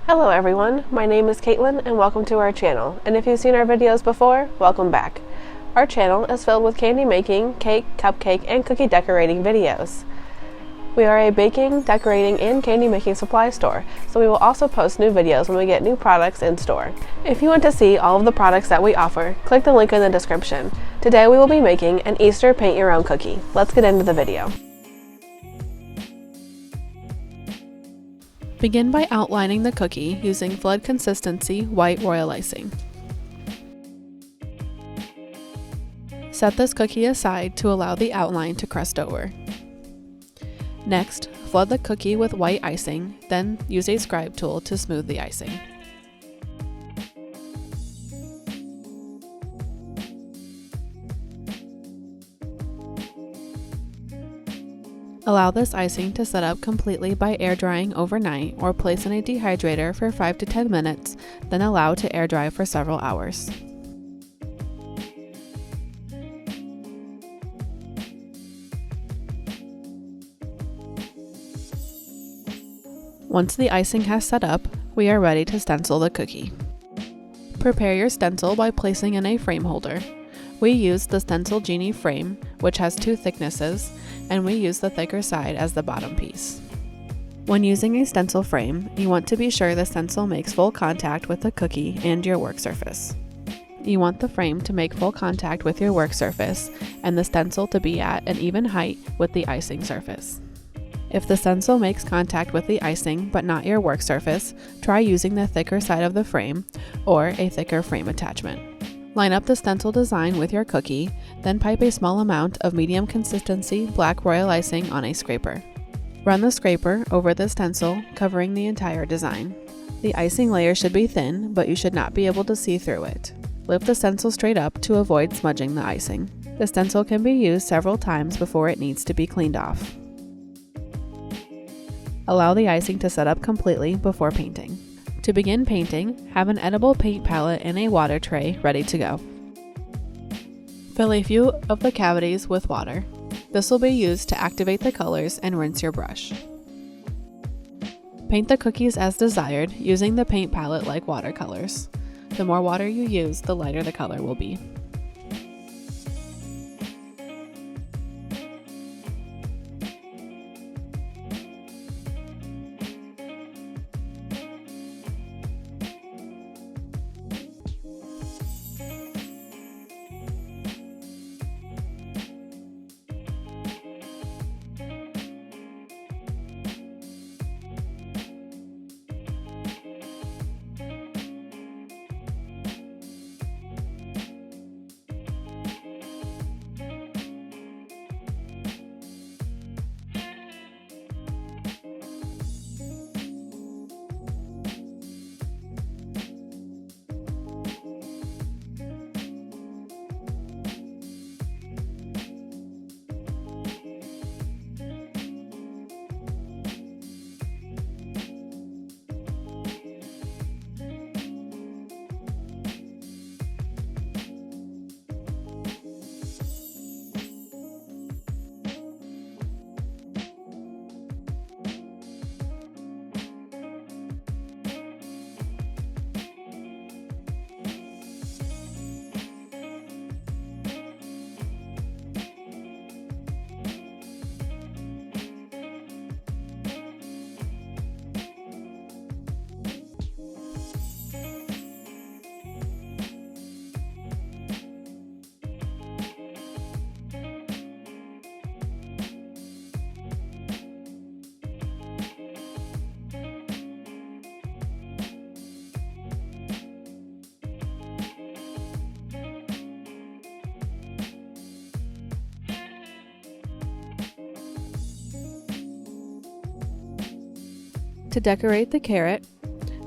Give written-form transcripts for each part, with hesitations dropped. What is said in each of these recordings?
Hello everyone, my name is Caitlin and welcome to our channel, and if you've seen our videos before, welcome back. Our channel is filled with candy making, cake, cupcake, and cookie decorating videos. We are a baking, decorating, and candy making supply store, so we will also post new videos when we get new products in store. If you want to see all of the products that we offer, click the link in the description. Today we will be making an Easter paint your own cookie. Let's get into the video. Begin by outlining the cookie using flood consistency white royal icing. Set this cookie aside to allow the outline to crust over. Next, flood the cookie with white icing, then use a scribe tool to smooth the icing. Allow this icing to set up completely by air drying overnight or place in a dehydrator for 5 to 10 minutes, then allow to air dry for several hours. Once the icing has set up, we are ready to stencil the cookie. Prepare your stencil by placing in a frame holder. We use the Stencil Genie frame, which has 2 thicknesses, and we use the thicker side as the bottom piece. When using a stencil frame, you want to be sure the stencil makes full contact with the cookie and your work surface. You want the frame to make full contact with your work surface and the stencil to be at an even height with the icing surface. If the stencil makes contact with the icing but not your work surface, try using the thicker side of the frame or a thicker frame attachment. Line up the stencil design with your cookie, then pipe a small amount of medium consistency black royal icing on a scraper. Run the scraper over the stencil, covering the entire design. The icing layer should be thin, but you should not be able to see through it. Lift the stencil straight up to avoid smudging the icing. The stencil can be used several times before it needs to be cleaned off. Allow the icing to set up completely before painting. To begin painting, have an edible paint palette and a water tray ready to go. Fill a few of the cavities with water. This will be used to activate the colors and rinse your brush. Paint the cookies as desired using the paint palette like watercolors. The more water you use, the lighter the color will be. To decorate the carrot,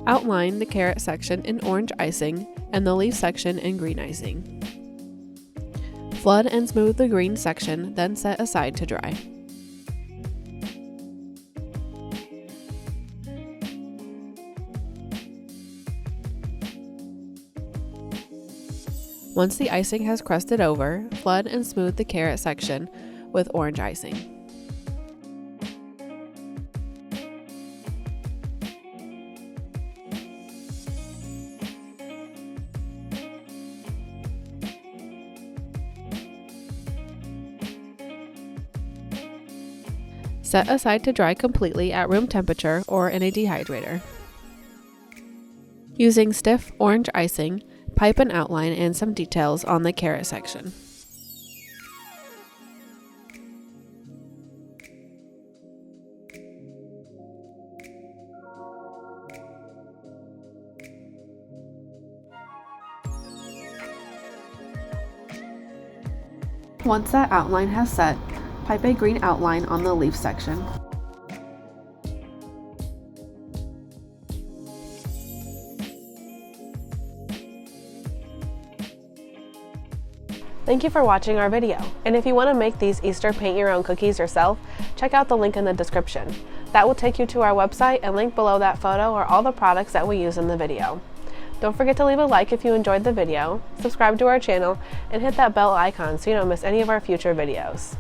outline the carrot section in orange icing and the leaf section in green icing. Flood and smooth the green section, then set aside to dry. Once the icing has crusted over, flood and smooth the carrot section with orange icing. Set aside to dry completely at room temperature or in a dehydrator. Using stiff orange icing, pipe an outline and some details on the carrot section. Once that outline has set, pipe a green outline on the leaf section. Thank you for watching our video, and if you want to make these Easter paint your own cookies yourself, check out the link in the description. That will take you to our website, and link below that photo are all the products that we use in the video. Don't forget to leave a like if you enjoyed the video, subscribe to our channel, and hit that bell icon so you don't miss any of our future videos.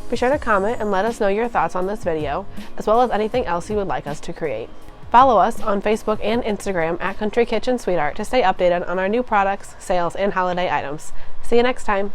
Be sure to comment and let us know your thoughts on this video, as well as anything else you would like us to create. Follow us on Facebook and Instagram at Country Kitchen Sweet Art to stay updated on our new products, sales, and holiday items. See you next time!